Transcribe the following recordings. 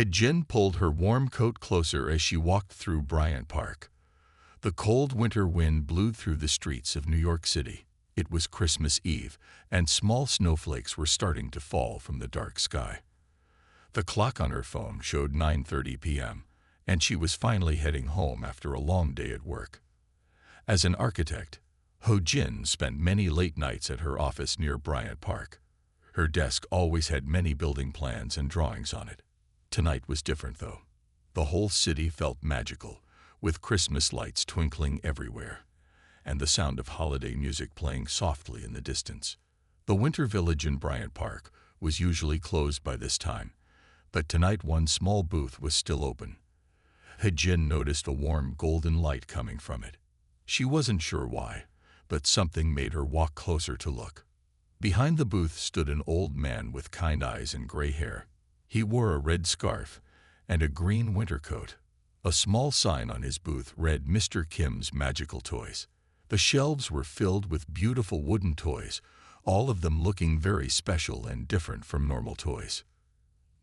Hejin pulled her warm coat closer as she walked through Bryant Park. The cold winter wind blew through the streets of New York City. It was Christmas Eve, and small snowflakes were starting to fall from the dark sky. The clock on her phone showed 9:30 p.m., and she was finally heading home after a long day at work. As an architect, Ho-Jin spent many late nights at her office near Bryant Park. Her desk always had many building plans and drawings on it. Tonight was different, though. The whole city felt magical, with Christmas lights twinkling everywhere, and the sound of holiday music playing softly in the distance. The Winter Village in Bryant Park was usually closed by this time, but tonight one small booth was still open. Hejin noticed a warm golden light coming from it. She wasn't sure why, but something made her walk closer to look. Behind the booth stood an old man with kind eyes and gray hair. He wore a red scarf and a green winter coat. A small sign on his booth read Mr. Kim's Magical Toys. The shelves were filled with beautiful wooden toys, all of them looking very special and different from normal toys.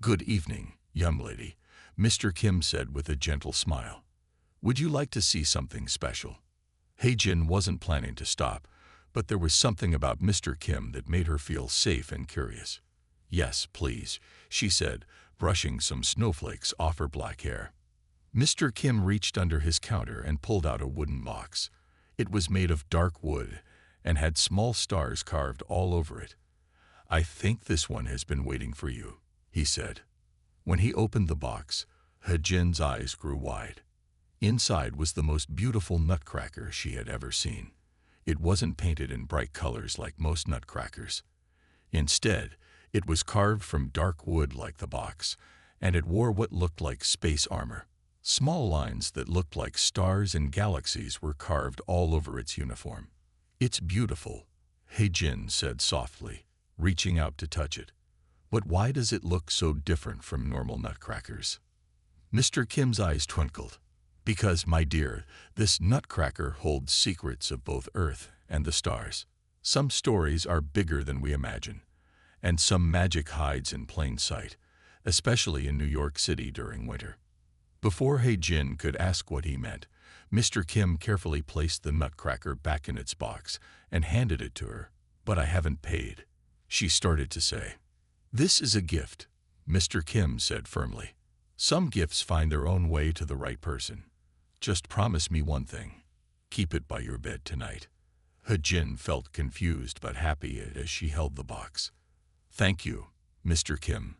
"Good evening, young lady," Mr. Kim said with a gentle smile. "Would you like to see something special?" Hejin wasn't planning to stop, but there was something about Mr. Kim that made her feel safe and curious. "Yes, please," she said, brushing some snowflakes off her black hair. Mr. Kim reached under his counter and pulled out a wooden box. It was made of dark wood and had small stars carved all over it. "I think this one has been waiting for you," he said. When he opened the box, Hejin's eyes grew wide. Inside was the most beautiful nutcracker she had ever seen. It wasn't painted in bright colors like most nutcrackers. Instead, it was carved from dark wood like the box, and it wore what looked like space armor. Small lines that looked like stars and galaxies were carved all over its uniform. "It's beautiful," Hejin said softly, reaching out to touch it. "But why does it look so different from normal nutcrackers?" Mr. Kim's eyes twinkled. "Because, my dear, this nutcracker holds secrets of both Earth and the stars. Some stories are bigger than we imagine, and some magic hides in plain sight, especially in New York City during winter." Before Hejin could ask what he meant, Mr. Kim carefully placed the nutcracker back in its box and handed it to her. "But I haven't paid," she started to say. "This is a gift," Mr. Kim said firmly. "Some gifts find their own way to the right person. Just promise me one thing. Keep it by your bed tonight." Hejin felt confused but happy as she held the box. "Thank you, Mr. Kim.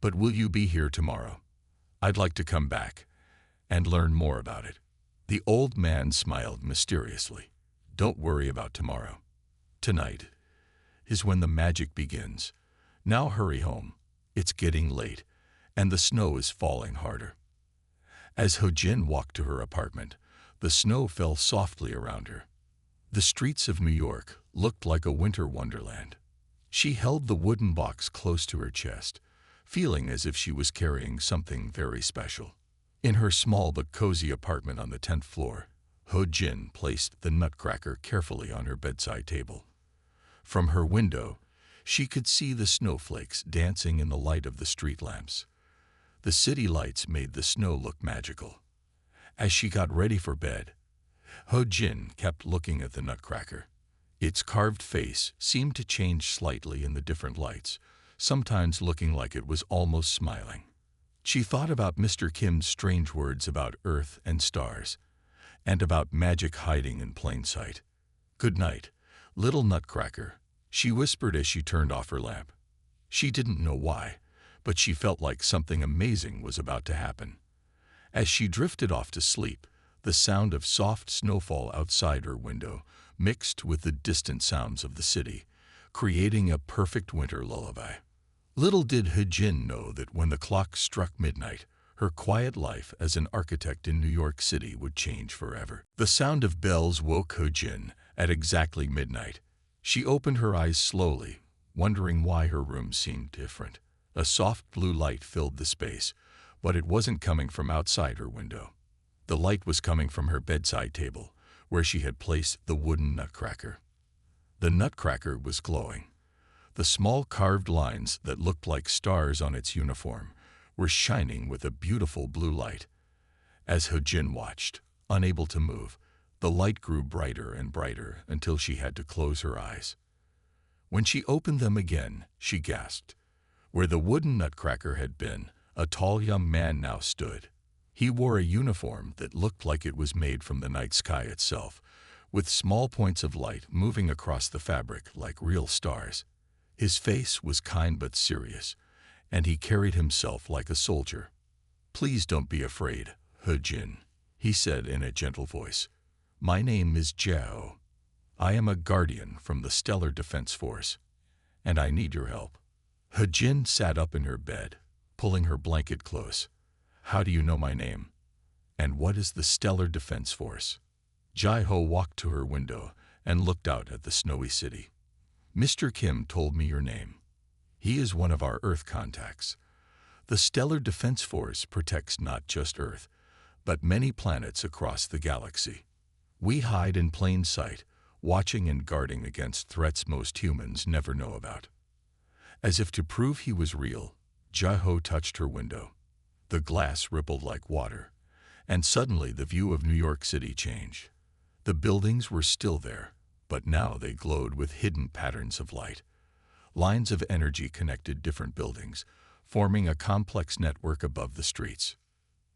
But will you be here tomorrow? I'd like to come back and learn more about it." The old man smiled mysteriously. "Don't worry about tomorrow. Tonight is when the magic begins. Now hurry home. It's getting late, and the snow is falling harder." As Hejin walked to her apartment, the snow fell softly around her. The streets of New York looked like a winter wonderland. She held the wooden box close to her chest, feeling as if she was carrying something very special. In her small but cozy apartment on the 10th floor, Hejin placed the nutcracker carefully on her bedside table. From her window, she could see the snowflakes dancing in the light of the street lamps. The city lights made the snow look magical. As she got ready for bed, Hejin kept looking at the nutcracker. Its carved face seemed to change slightly in the different lights, sometimes looking like it was almost smiling. She thought about Mr. Kim's strange words about Earth and stars, and about magic hiding in plain sight. "Good night, little nutcracker," she whispered as she turned off her lamp. She didn't know why, but she felt like something amazing was about to happen. As she drifted off to sleep, the sound of soft snowfall outside her window mixed with the distant sounds of the city, creating a perfect winter lullaby. Little did Hejin know that when the clock struck midnight, her quiet life as an architect in New York City would change forever. The sound of bells woke Hejin at exactly midnight. She opened her eyes slowly, wondering why her room seemed different. A soft blue light filled the space, but it wasn't coming from outside her window. The light was coming from her bedside table, where she had placed the wooden nutcracker. The nutcracker was glowing. The small carved lines that looked like stars on its uniform were shining with a beautiful blue light. As He-Jin watched, unable to move, the light grew brighter and brighter until she had to close her eyes. When she opened them again, she gasped. Where the wooden nutcracker had been, a tall young man now stood. He wore a uniform that looked like it was made from the night sky itself, with small points of light moving across the fabric like real stars. His face was kind but serious, and he carried himself like a soldier. "Please don't be afraid, He-Jin," he said in a gentle voice. "My name is Jiao. I am a guardian from the Stellar Defense Force, and I need your help." He-Jin sat up in her bed, pulling her blanket close. "How do you know my name? And what is the Stellar Defense Force?" Jiao walked to her window and looked out at the snowy city. "Mr. Kim told me your name. He is one of our Earth contacts. The Stellar Defense Force protects not just Earth, but many planets across the galaxy. We hide in plain sight, watching and guarding against threats most humans never know about." As if to prove he was real, Jiao touched her window. The glass rippled like water, and suddenly the view of New York City changed. The buildings were still there, but now they glowed with hidden patterns of light. Lines of energy connected different buildings, forming a complex network above the streets.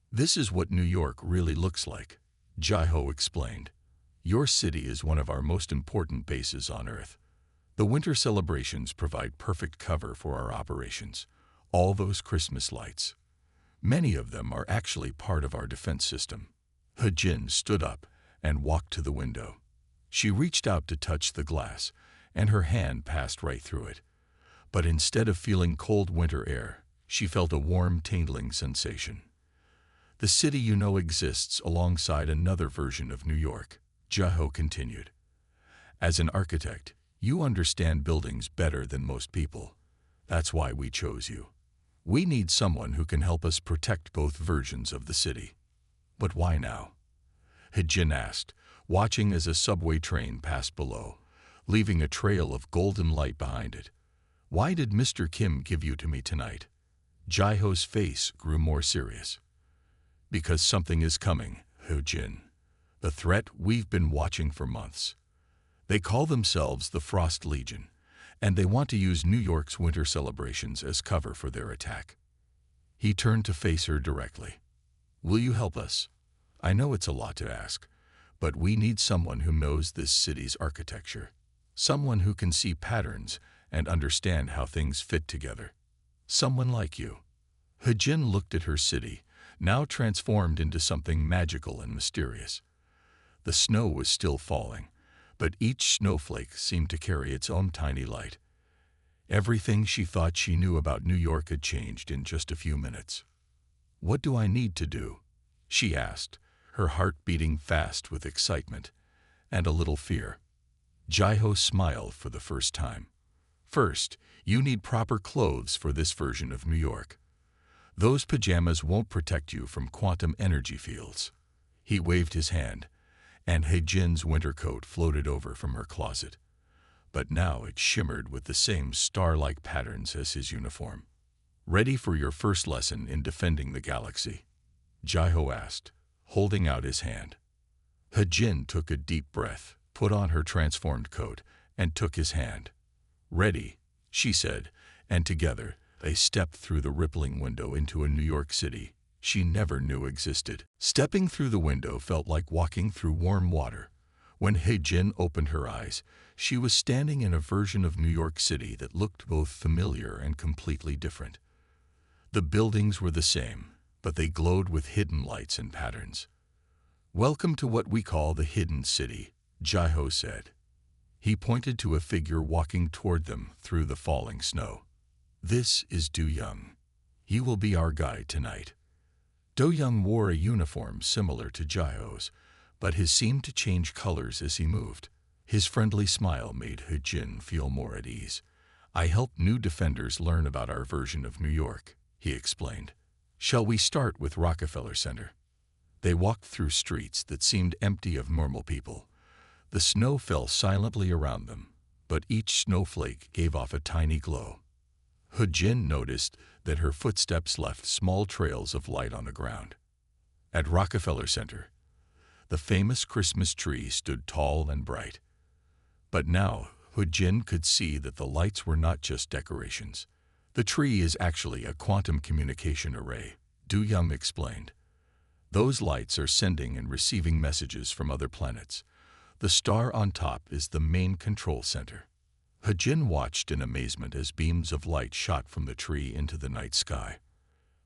"This is what New York really looks like," Jiao explained. "Your city is one of our most important bases on Earth. The winter celebrations provide perfect cover for our operations. All those Christmas lights. Many of them are actually part of our defense system." He-Jin stood up and walked to the window. She reached out to touch the glass, and her hand passed right through it. But instead of feeling cold winter air, she felt a warm, tingling sensation. "The city you know exists alongside another version of New York," Jiao continued. "As an architect, you understand buildings better than most people. That's why we chose you. We need someone who can help us protect both versions of the city." "But why now?" He-Jin asked, watching as a subway train passed below, leaving a trail of golden light behind it. "Why did Mr. Kim give you to me tonight?" Jiao's face grew more serious. "Because something is coming, He-Jin. The threat we've been watching for months. They call themselves the Frost Legion, and they want to use New York's winter celebrations as cover for their attack." He turned to face her directly. "Will you help us? I know it's a lot to ask, but we need someone who knows this city's architecture. Someone who can see patterns and understand how things fit together. Someone like you." He-Jin looked at her city, now transformed into something magical and mysterious. The snow was still falling, but each snowflake seemed to carry its own tiny light. Everything she thought she knew about New York had changed in just a few minutes. "What do I need to do?" she asked, her heart beating fast with excitement and a little fear. Jiao smiled for the first time. "First, you need proper clothes for this version of New York. Those pajamas won't protect you from quantum energy fields." He waved his hand, and He-Jin's winter coat floated over from her closet. But now it shimmered with the same star-like patterns as his uniform. "Ready for your first lesson in defending the galaxy?" Jiao asked, holding out his hand. He-Jin took a deep breath, put on her transformed coat, and took his hand. "Ready," she said, and together they stepped through the rippling window into a New York City she never knew existed. Stepping through the window felt like walking through warm water. When He-Jin opened her eyes, she was standing in a version of New York City that looked both familiar and completely different. The buildings were the same, but they glowed with hidden lights and patterns. "Welcome to what we call the Hidden City," Jiao said. He pointed to a figure walking toward them through the falling snow. "This is Do-young. He will be our guide tonight." Do-young wore a uniform similar to Jiao's, but his seemed to change colors as he moved. His friendly smile made He-Jin feel more at ease. "I help new defenders learn about our version of New York," he explained. "Shall we start with Rockefeller Center?" They walked through streets that seemed empty of normal people. The snow fell silently around them, but each snowflake gave off a tiny glow. He-Jin noticed that her footsteps left small trails of light on the ground. At Rockefeller Center, the famous Christmas tree stood tall and bright. But now, He-Jin could see that the lights were not just decorations. The tree is actually a quantum communication array, Do-young explained. Those lights are sending and receiving messages from other planets. The star on top is the main control center. He-Jin watched in amazement as beams of light shot from the tree into the night sky.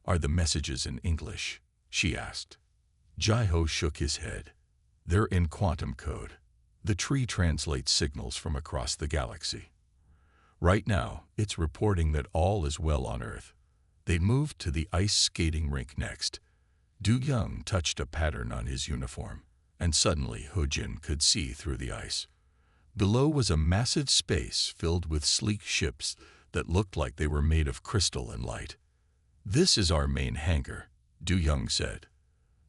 "Are the messages in English?" she asked. Jai-ho shook his head. "They're in quantum code. The tree translates signals from across the galaxy. Right now, it's reporting that all is well on Earth." They moved to the ice skating rink next. Do-young touched a pattern on his uniform, and suddenly He-Jin could see through the ice. Below was a massive space filled with sleek ships that looked like they were made of crystal and light. "This is our main hangar," Do-young said.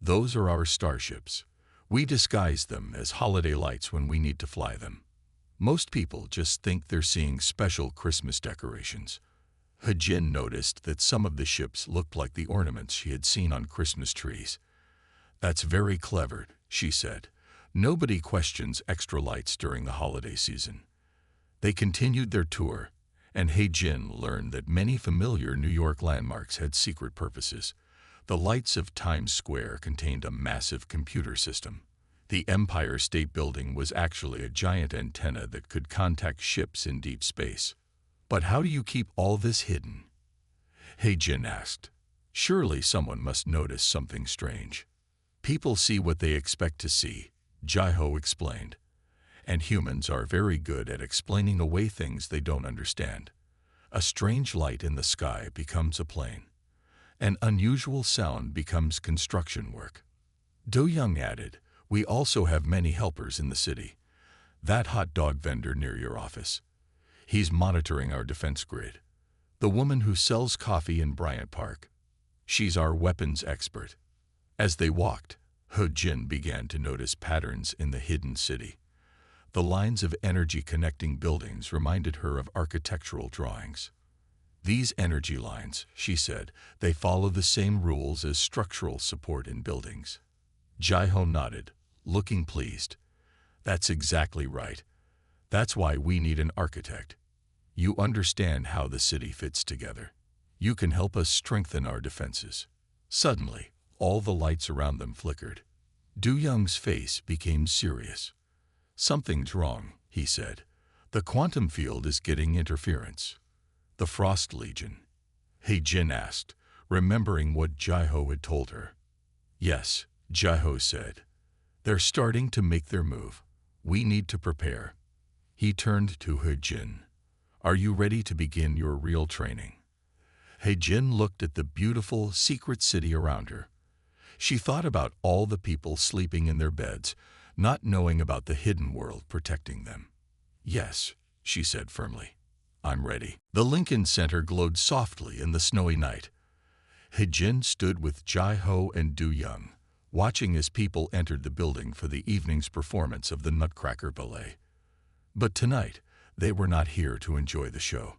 "Those are our starships. We disguise them as holiday lights when we need to fly them. Most people just think they're seeing special Christmas decorations." He-Jin noticed that some of the ships looked like the ornaments she had seen on Christmas trees. "That's very clever," she said. "Nobody questions extra lights during the holiday season." They continued their tour, and He-Jin learned that many familiar New York landmarks had secret purposes. The lights of Times Square contained a massive computer system. The Empire State Building was actually a giant antenna that could contact ships in deep space. "But how do you keep all this hidden?" He-Jin asked. "Surely someone must notice something strange." "People see what they expect to see," Jai-ho explained. "And humans are very good at explaining away things they don't understand. A strange light in the sky becomes a plane. An unusual sound becomes construction work." Do-young added, "We also have many helpers in the city. That hot dog vendor near your office. He's monitoring our defense grid. The woman who sells coffee in Bryant Park. She's our weapons expert." As they walked, He-Jin began to notice patterns in the hidden city. The lines of energy connecting buildings reminded her of architectural drawings. "These energy lines," she said, "they follow the same rules as structural support in buildings." Jai-ho nodded, looking pleased. "That's exactly right. That's why we need an architect. You understand how the city fits together. You can help us strengthen our defenses." Suddenly, all the lights around them flickered. Do-young's face became serious. "Something's wrong," he said. "The quantum field is getting interference." "The Frost Legion?" He-Jin asked, remembering what Jai-ho had told her. "Yes," Jai-ho said. "They're starting to make their move. We need to prepare." He turned to He-Jin. "Are you ready to begin your real training?" He-Jin looked at the beautiful, secret city around her. She thought about all the people sleeping in their beds, not knowing about the hidden world protecting them. "Yes," she said firmly. "I'm ready." The Lincoln Center glowed softly in the snowy night. He-Jin stood with Jai-ho and Do-young, watching as people entered the building for the evening's performance of the Nutcracker Ballet. But tonight, they were not here to enjoy the show.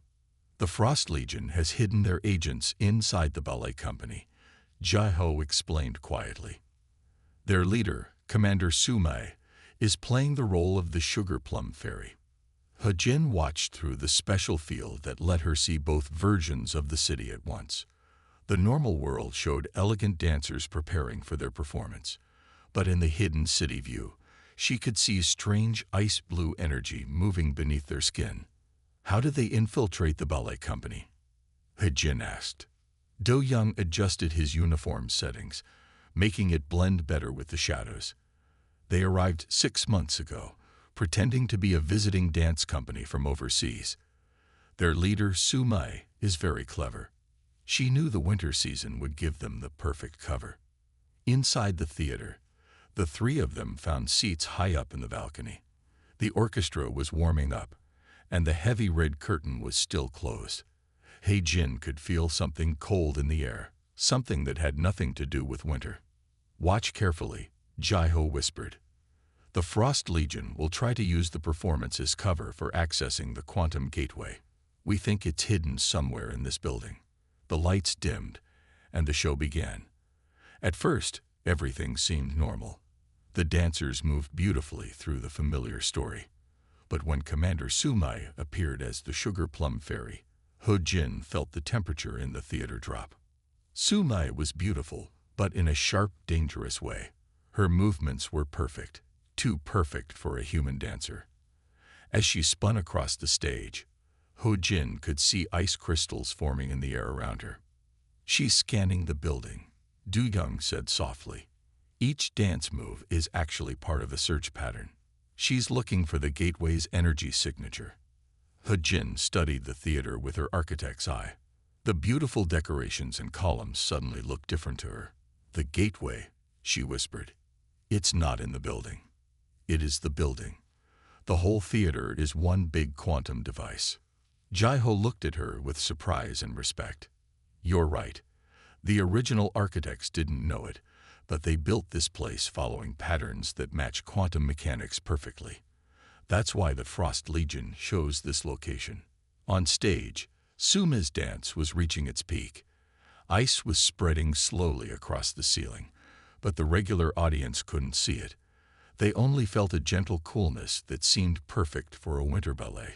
"The Frost Legion has hidden their agents inside the ballet company," Jai-ho explained quietly. "Their leader, Commander Sumai, is playing the role of the Sugar Plum Fairy." He-Jin watched through the special field that let her see both versions of the city at once. The normal world showed elegant dancers preparing for their performance, but in the hidden city view, she could see strange ice blue energy moving beneath their skin. "How did they infiltrate the ballet company?" He-Jin asked. Do-young adjusted his uniform settings, making it blend better with the shadows. "They arrived 6 months ago, pretending to be a visiting dance company from overseas. Their leader, Sumai, is very clever. She knew the winter season would give them the perfect cover." Inside the theater, the three of them found seats high up in the balcony. The orchestra was warming up, and the heavy red curtain was still closed. He-Jin could feel something cold in the air, something that had nothing to do with winter. "Watch carefully," Jai-ho whispered. "The Frost Legion will try to use the performance as cover for accessing the quantum gateway." We think it's hidden somewhere in this building." The lights dimmed, and the show began. At first, everything seemed normal. The dancers moved beautifully through the familiar story. But when Commander Sumai appeared as the Sugar Plum Fairy, Ho-Jin felt the temperature in the theater drop. Sumai was beautiful, but in a sharp, dangerous way. Her movements were perfect, too perfect for a human dancer. As she spun across the stage, Ho-Jin could see ice crystals forming in the air around her. "She's scanning the building," Do-young said softly. "Each dance move is actually part of a search pattern. She's looking for the gateway's energy signature." Ho-Jin studied the theater with her architect's eye. The beautiful decorations and columns suddenly looked different to her. "The gateway," she whispered. "It's not in the building. It is the building. The whole theater is one big quantum device." Jai-ho looked at her with surprise and respect. "You're right. The original architects didn't know it, but they built this place following patterns that match quantum mechanics perfectly. That's why the Frost Legion chose this location." On stage, Suma's dance was reaching its peak. Ice was spreading slowly across the ceiling, but the regular audience couldn't see it. They only felt a gentle coolness that seemed perfect for a winter ballet.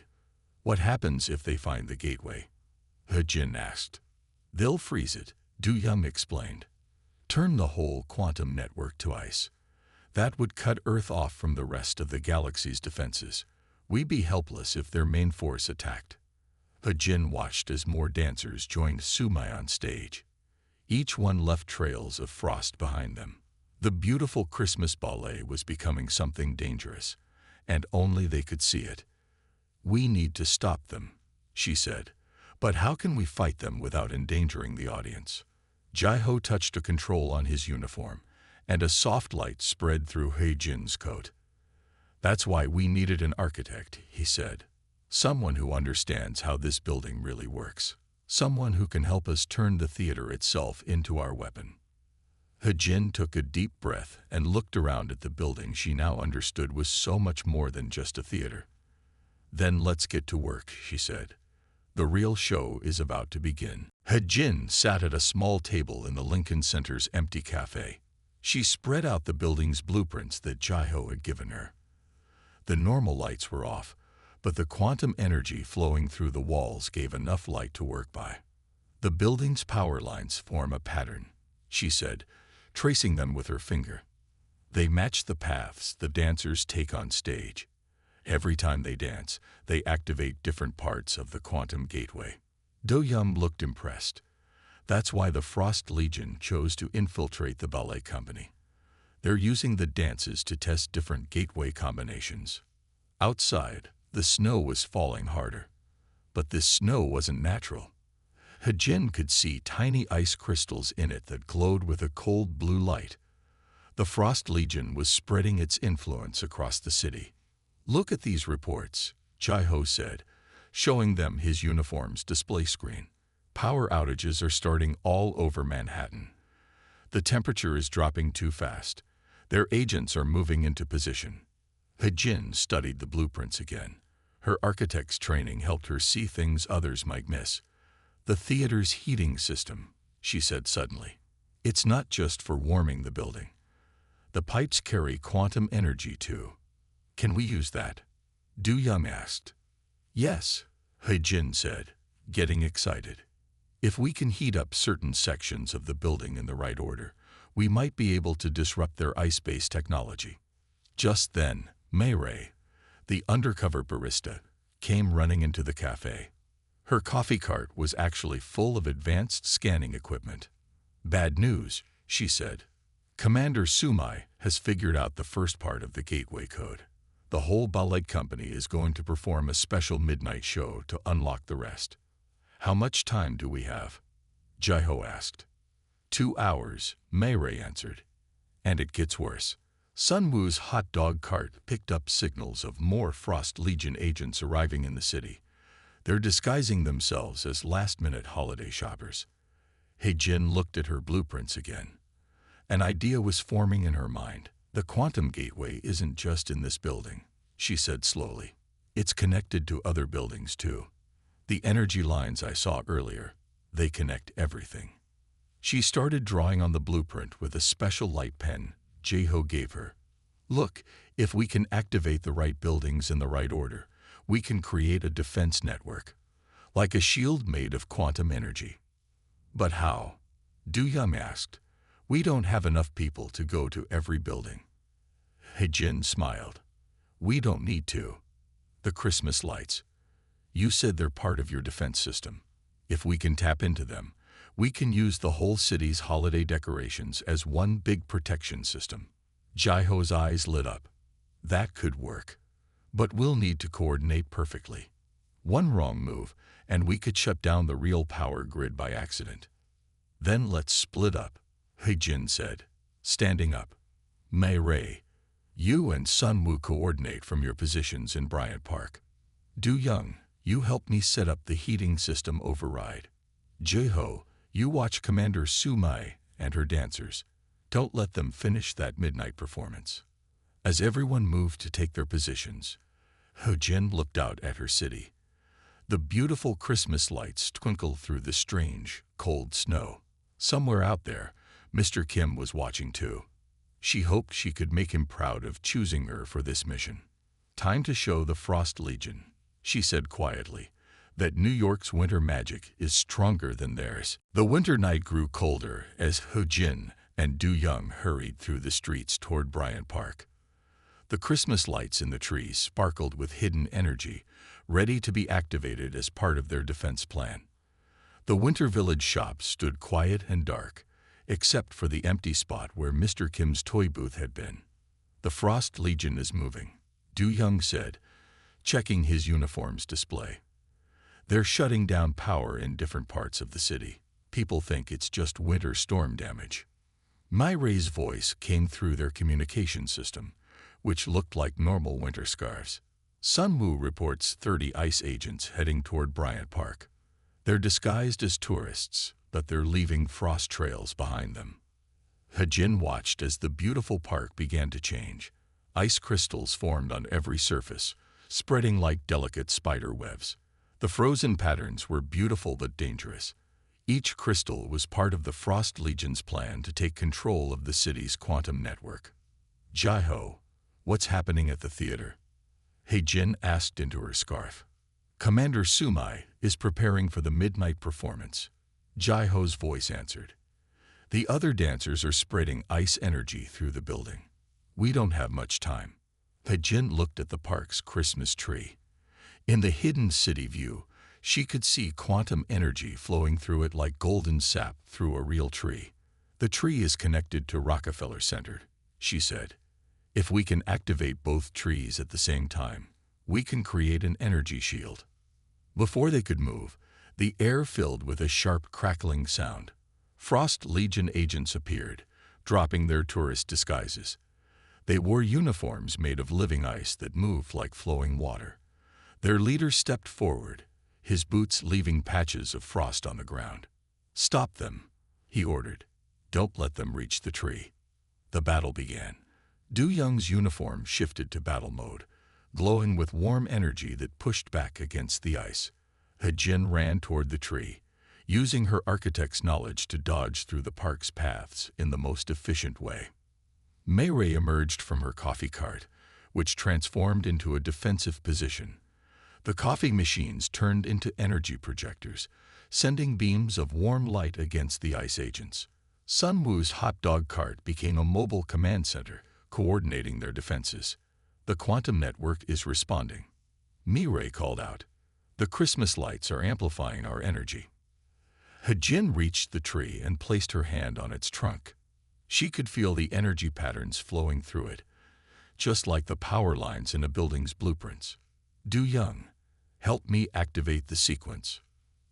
"What happens if they find the gateway?" Ho-Jin asked. "They'll freeze it," Do-young explained. "Turn the whole quantum network to ice. That would cut Earth off from the rest of the galaxy's defenses. We'd be helpless if their main force attacked." Ho-Jin watched as more dancers joined Sumai on stage. Each one left trails of frost behind them. The beautiful Christmas ballet was becoming something dangerous, and only they could see it. "We need to stop them," she said. "But how can we fight them without endangering the audience?" Jai-ho touched a control on his uniform, and a soft light spread through Ho-Jin's coat. "That's why we needed an architect," he said. "Someone who understands how this building really works. Someone who can help us turn the theater itself into our weapon." Ho-Jin took a deep breath and looked around at the building she now understood was so much more than just a theater. "Then let's get to work," she said. "The real show is about to begin." Ho-Jin sat at a small table in the Lincoln Center's empty cafe. She spread out the building's blueprints that Jai-ho had given her. The normal lights were off, but the quantum energy flowing through the walls gave enough light to work by. "The building's power lines form a pattern," she said, tracing them with her finger. "They match the paths the dancers take on stage. Every time they dance, they activate different parts of the quantum gateway." Do-young looked impressed. "That's why the Frost Legion chose to infiltrate the ballet company. They're using the dances to test different gateway combinations." Outside, the snow was falling harder. But this snow wasn't natural. Ho-Jin could see tiny ice crystals in it that glowed with a cold blue light. The Frost Legion was spreading its influence across the city. "Look at these reports," Jai-ho said, showing them his uniform's display screen. "Power outages are starting all over Manhattan. The temperature is dropping too fast. Their agents are moving into position." Ho-Jin studied the blueprints again. Her architect's training helped her see things others might miss. "The theater's heating system," she said suddenly. "It's not just for warming the building. The pipes carry quantum energy too. Can we use that?" Do-young asked. "Yes," Ho-Jin said, getting excited. "If we can heat up certain sections of the building in the right order, we might be able to disrupt their ice-based technology." Just then, Mayray, the undercover barista, came running into the cafe. Her coffee cart was actually full of advanced scanning equipment. "Bad news," she said. "Commander Sumai has figured out the first part of the gateway code. The whole ballet company is going to perform a special midnight show to unlock the rest." "How much time do we have?" Jai-ho asked. 2 hours, Mayray answered. "And it gets worse." Sun Woo's hot dog cart picked up signals of more Frost Legion agents arriving in the city. They're disguising themselves as last-minute holiday shoppers. Ho-Jin looked at her blueprints again. An idea was forming in her mind. "The quantum gateway isn't just in this building," she said slowly. "It's connected to other buildings too. The energy lines I saw earlier, they connect everything. She started drawing on the blueprint with a special light pen Jeho gave her. Look, if we can activate the right buildings in the right order, we can create a defense network, like a shield made of quantum energy. But how? Du Young asked. We don't have enough people to go to every building. He-Jin smiled. We don't need to. The Christmas lights. You said they're part of your defense system. If we can tap into them, we can use the whole city's holiday decorations as one big protection system. Jeho's eyes lit up. That could work. But we'll need to coordinate perfectly. One wrong move, and we could shut down the real power grid by accident. Then let's split up, He-Jin said, standing up. Mei Rei, you and Sun Woo coordinate from your positions in Bryant Park. Du Young, you help me set up the heating system override. Jeho, you watch Commander Su Mai and her dancers. Don't let them finish that midnight performance. As everyone moved to take their positions, He-Jin looked out at her city. The beautiful Christmas lights twinkled through the strange, cold snow. Somewhere out there, Mr. Kim was watching too. She hoped she could make him proud of choosing her for this mission. Time to show the Frost Legion, she said quietly, that New York's winter magic is stronger than theirs. The winter night grew colder as He-Jin and Du Young hurried through the streets toward Bryant Park. The Christmas lights in the trees sparkled with hidden energy, ready to be activated as part of their defense plan. The Winter Village shops stood quiet and dark, except for the empty spot where Mr. Kim's toy booth had been. The Frost Legion is moving, Du Young said, checking his uniform's display. They're shutting down power in different parts of the city. People think it's just winter storm damage. Mei Rei's voice came through their communication system, which looked like normal winter scarves. Sun Woo reports 30 ICE agents heading toward Bryant Park. They're disguised as tourists, but they're leaving frost trails behind them. He-Jin watched as the beautiful park began to change. Ice crystals formed on every surface, spreading like delicate spider webs. The frozen patterns were beautiful but dangerous. Each crystal was part of the Frost Legion's plan to take control of the city's quantum network. Jeho, what's happening at the theater? He-Jin asked into her scarf. Commander Su Mai is preparing for the midnight performance. Jeho's voice answered. The other dancers are spreading ice energy through the building. We don't have much time. He-Jin looked at the park's Christmas tree. In the hidden city view, she could see quantum energy flowing through it like golden sap through a real tree. The tree is connected to Rockefeller Center, she said. If we can activate both trees at the same time, we can create an energy shield. Before they could move, the air filled with a sharp crackling sound. Frost Legion agents appeared, dropping their tourist disguises. They wore uniforms made of living ice that moved like flowing water. Their leader stepped forward, his boots leaving patches of frost on the ground. Stop them, he ordered. Don't let them reach the tree. The battle began. Du Young's uniform shifted to battle mode, glowing with warm energy that pushed back against the ice. He-Jin ran toward the tree, using her architect's knowledge to dodge through the park's paths in the most efficient way. Mei Rei emerged from her coffee cart, which transformed into a defensive position. The coffee machines turned into energy projectors, sending beams of warm light against the ice agents. Sun Woo's hot dog cart became a mobile command center, coordinating their defenses. The quantum network is responding. Mei Rei called out. The Christmas lights are amplifying our energy. He-Jin reached the tree and placed her hand on its trunk. She could feel the energy patterns flowing through it, just like the power lines in a building's blueprints. Du Young, help me activate the sequence.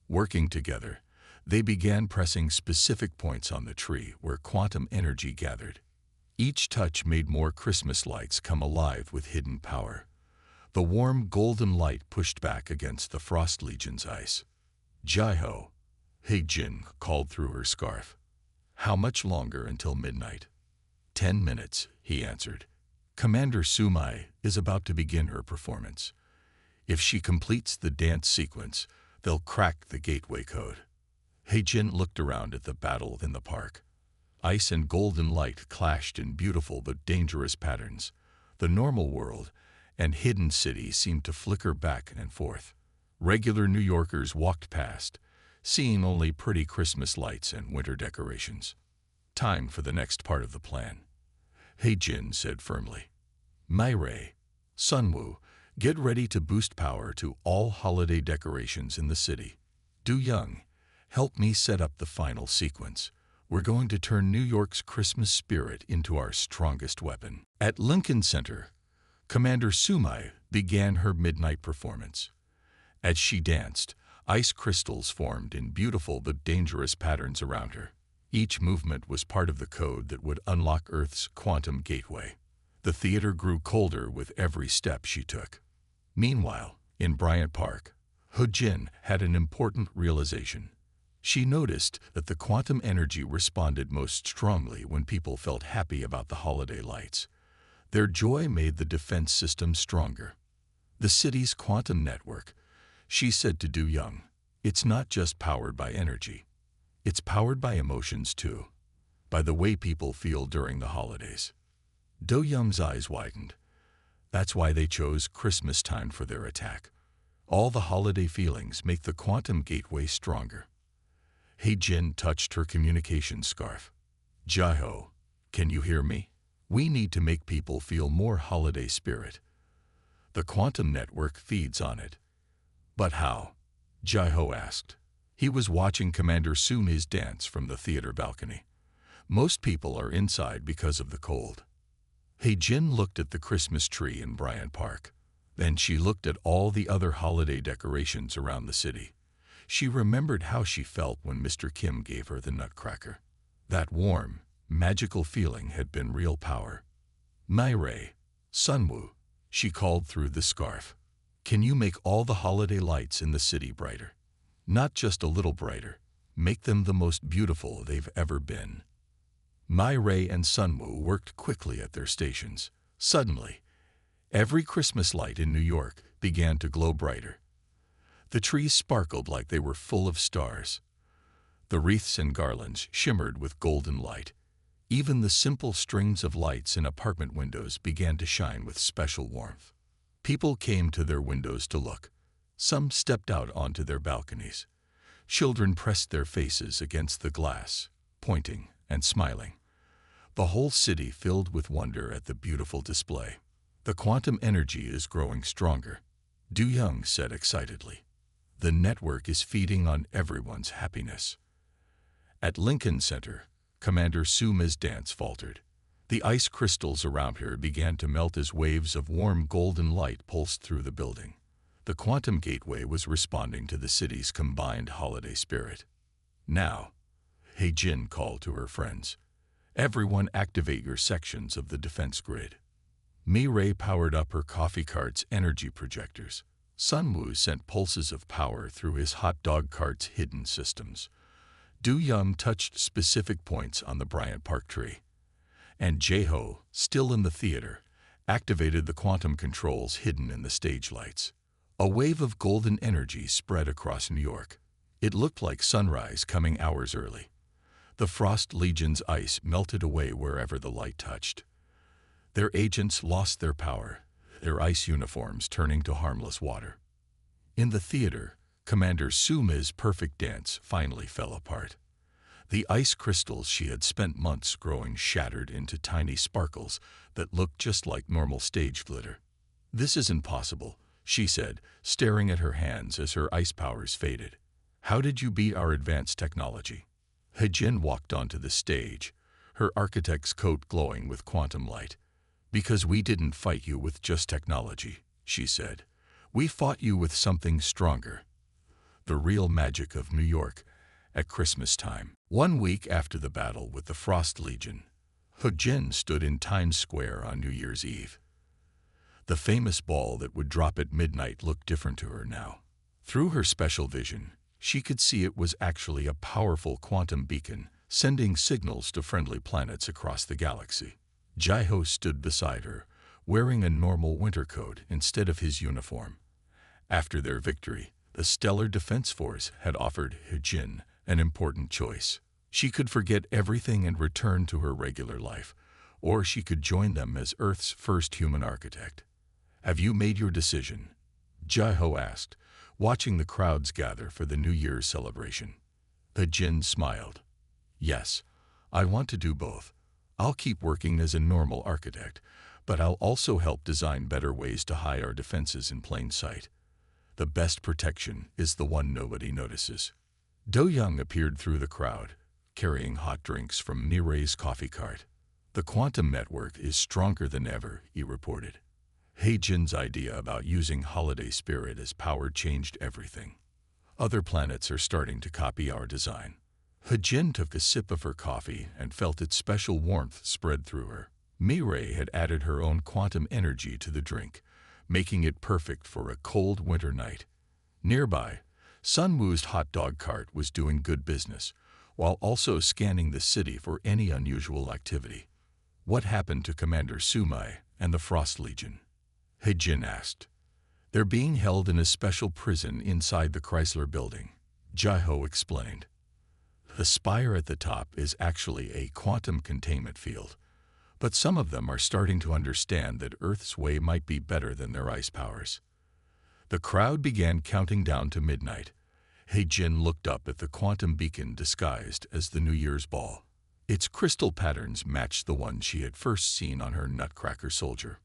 Working together, they began pressing specific points on the tree where quantum energy gathered. Each touch made more Christmas lights come alive with hidden power. The warm golden light pushed back against the Frost Legion's ice. Jeho, He-Jin called through her scarf. How much longer until midnight? 10 minutes, he answered. Commander Su Mai is about to begin her performance. If she completes the dance sequence, They'll crack the gateway code. Heijin looked around at the battle in the park. Ice and golden light clashed in beautiful but dangerous patterns. The normal world and hidden city seemed to flicker back and forth. Regular New Yorkers walked past, seeing only pretty Christmas lights and winter decorations. Time for the next part of the plan, Heijin said firmly. Mai-Rei, Sunwoo, get ready to boost power to all holiday decorations in the city. Do-Young, help me set up the final sequence. We're going to turn New York's Christmas spirit into our strongest weapon. At Lincoln Center, Commander Sumai began her midnight performance. As she danced, ice crystals formed in beautiful but dangerous patterns around her. Each movement was part of the code that would unlock Earth's quantum gateway. The theater grew colder with every step she took. Meanwhile, in Bryant Park, Heijin had an important realization. She noticed that the quantum energy responded most strongly when people felt happy about the holiday lights. Their joy made the defense system stronger. The city's quantum network, she said to Do-Young, it's not just powered by energy. It's powered by emotions too, by the way people feel during the holidays. Do-Young's eyes widened. That's why they chose Christmas time for their attack. All the holiday feelings make the quantum gateway stronger. Heijin touched her communication scarf. Jaiho, can you hear me? We need to make people feel more holiday spirit. The quantum network feeds on it. But how? Jaiho asked. He was watching Commander Sumai's dance from the theater balcony. Most people are inside because of the cold. Heijin looked at the Christmas tree in Bryant Park. Then she looked at all the other holiday decorations around the city. She remembered how she felt when Mr. Kim gave her the nutcracker. That warm, magical feeling had been real power. Mai-Rei, Sunwoo, she called through the scarf. Can you make all the holiday lights in the city brighter? Not just a little brighter. Make them the most beautiful they've ever been. Mai-Rei and Sunwoo worked quickly at their stations. Suddenly, every Christmas light in New York began to glow brighter. The trees sparkled like they were full of stars. The wreaths and garlands shimmered with golden light. Even the simple strings of lights in apartment windows began to shine with special warmth. People came to their windows to look. Some stepped out onto their balconies. Children pressed their faces against the glass, pointing and smiling. The whole city filled with wonder at the beautiful display. The quantum energy is growing stronger, Do-Young said excitedly. The network is feeding on everyone's happiness. At Lincoln Center, Commander Sumai's dance faltered. The ice crystals around her began to melt as waves of warm golden light pulsed through the building. The quantum gateway was responding to the city's combined holiday spirit. Now, Heijin called to her friends. Everyone activate your sections of the defense grid. Mai-Rei powered up her coffee cart's energy projectors. Sunwoo sent pulses of power through his hot dog cart's hidden systems. Do-Young touched specific points on the Bryant Park tree. And Jaiho, still in the theater, activated the quantum controls hidden in the stage lights. A wave of golden energy spread across New York. It looked like sunrise coming hours early. The Frost Legion's ice melted away wherever the light touched. Their agents lost their power, their ice uniforms turning to harmless water. In the theater, Commander Sumai's perfect dance finally fell apart. The ice crystals she had spent months growing shattered into tiny sparkles that looked just like normal stage glitter. This isn't possible, she said, staring at her hands as her ice powers faded. How did you beat our advanced technology? Heijin walked onto the stage, her architect's coat glowing with quantum light. Because we didn't fight you with just technology, she said. We fought you with something stronger. The real magic of New York at Christmas time. 1 week after the battle with the Frost Legion, Heijin stood in Times Square on New Year's Eve. The famous ball that would drop at midnight looked different to her now. Through her special vision, she could see it was actually a powerful quantum beacon, sending signals to friendly planets across the galaxy. Jaiho stood beside her, wearing a normal winter coat instead of his uniform. After their victory, The Stellar Defense Force had offered He-Jin an important choice. She could forget everything and return to her regular life, or she could join them as Earth's first human architect. "Have you made your decision?" Jai-Ho asked, watching the crowds gather for the New Year's celebration. He-Jin smiled. "Yes, I want to do both. I'll keep working as a normal architect, but I'll also help design better ways to hide our defenses in plain sight. The best protection is the one nobody notices." Do-Young appeared through the crowd, carrying hot drinks from Mirai's coffee cart. "The quantum network is stronger than ever," he reported. He-Jin's idea about using holiday spirit as power changed everything. "Other planets are starting to copy our design." He-Jin took a sip of her coffee and felt its special warmth spread through her. Mirai had added her own quantum energy to the drink, making it perfect for a cold winter night. Nearby, Sun Wu's hot dog cart was doing good business, while also scanning the city for any unusual activity. "What happened to Commander Sumai and the Frost Legion?" He-Jin asked. "They're being held in a special prison inside the Chrysler building," Jai-Ho explained. "The spire at the top is actually a quantum containment field, but some of them are starting to understand that Earth's way might be better than their ice powers." The crowd began counting down to midnight. He-Jin looked up at the quantum beacon disguised as the New Year's ball. Its crystal patterns matched the one she had first seen on her Nutcracker soldier.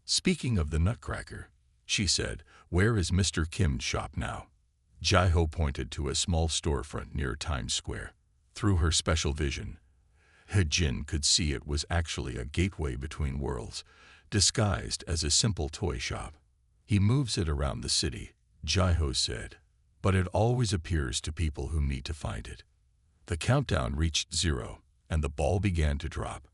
"Speaking of the Nutcracker," she said, "where is Mr. Kim's shop now?" Jai-Ho pointed to a small storefront near Times Square. Through her special vision, He-Jin could see it was actually a gateway between worlds, disguised as a simple toy shop. "He moves it around the city," Jai-Ho said, "but it always appears to people who need to find it." The countdown reached 0, and the ball began to drop.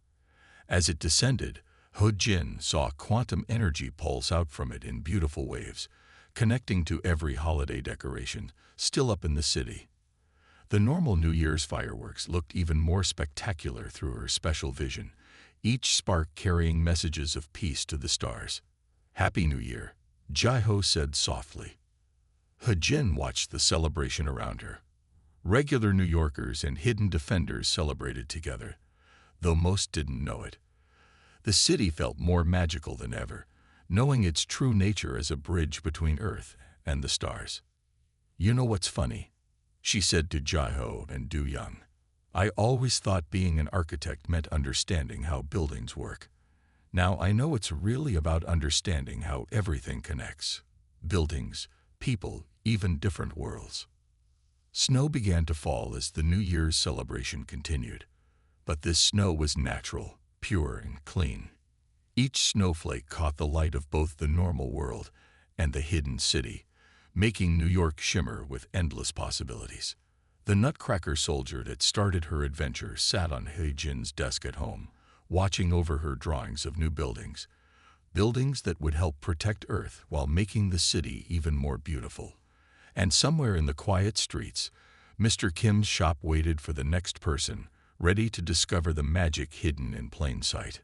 As it descended, He-Jin saw quantum energy pulse out from it in beautiful waves, connecting to every holiday decoration still up in the city. The normal New Year's fireworks looked even more spectacular through her special vision, each spark carrying messages of peace to the stars. "Happy New Year," Jai-Ho said softly. He-Jin watched the celebration around her. Regular New Yorkers and hidden defenders celebrated together, though most didn't know it. The city felt more magical than ever, knowing its true nature as a bridge between Earth and the stars. "You know what's funny?" she said to Jai-Ho and Do-Young. "I always thought being an architect meant understanding how buildings work. Now I know it's really about understanding how everything connects. Buildings, people, even different worlds." Snow began to fall as the New Year's celebration continued. But this snow was natural, pure and clean. Each snowflake caught the light of both the normal world and the hidden city, making New York shimmer with endless possibilities. The Nutcracker soldier that started her adventure sat on He-Jin's desk at home, watching over her drawings of new buildings. Buildings that would help protect Earth while making the city even more beautiful. And somewhere in the quiet streets, Mr. Kim's shop waited for the next person, ready to discover the magic hidden in plain sight.